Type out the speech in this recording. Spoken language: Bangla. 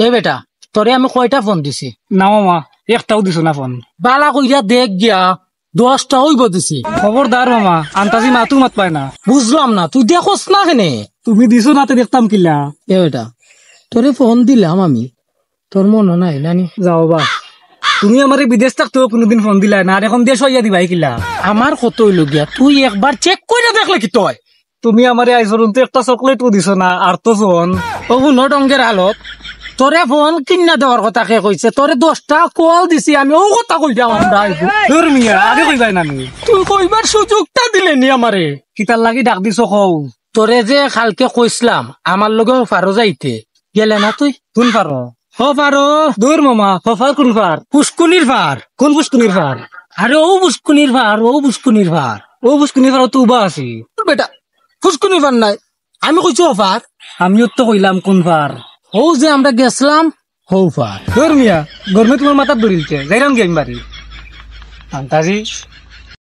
এ বেটা তোরে আমি কয়টা ফোন দিছি? না মামা একটাও দিছো না ফোন। বালা কইরা দেখ গিয়া 10টা হইব দিছি। খবরদার মামা, আন্তাজি মাতু মাত পায় না। বুঝলাম না, তুই দেখোস না কেনে? তুমি দিছো না তো দেখতাম কিলা। এ বেটা তোরে ফোন দিলাম আমি, তোর মনে নাই নানি? যাও বা, তুমি আমার বিদেশ থাকতেও কোনোদিন ফোন দিলা না, আর এখন দেশ হইয়া দিবাই কিলা। আমার কত হইল গিয়া, তুই একবার চেক করে দেখলে কি তুই? তুমি আমার আইসরুন তো একটা চকলেটও দিছো না, আর তো ফোন ও নডঙ্গের হালত তোরে ফোন কিনা দেওয়ার কথা কে কইছে? তোরে 10টা কল দিছি আমি, ও কথা কইটা আমরা তোর মিয়া আগে কইবাই না। তুই কইবার সুযোগটা দিলে নি আমারে? কিতার লাগি ডাক দিছো কও? তোরে যে কালকে কইসলাম আমার লগে ফারো যাইতে, গেলে না তুই? কোন ফারো? হ ফারো দূর মামা, ফফার কোন ফার? পুষ্কুনির ফার। কোন পুষ্কুনির ফার? আরে ও পুষ্কুনির ফার, ও পুষ্কুনির ফার। ও পুষ্কুনির ফার তো উবা আছি বেটা, পুষ্কুনির ফার নাই, আমি কইছি ও ফার। আমিও তো কইলাম কোন ফার। ও যে আমরা গেছিলাম হৌ ফার। দূর মিয়া, গরমে তোমার মাথার দরিলছে, যাইরাম গেম বাড়ি আন্তাজি।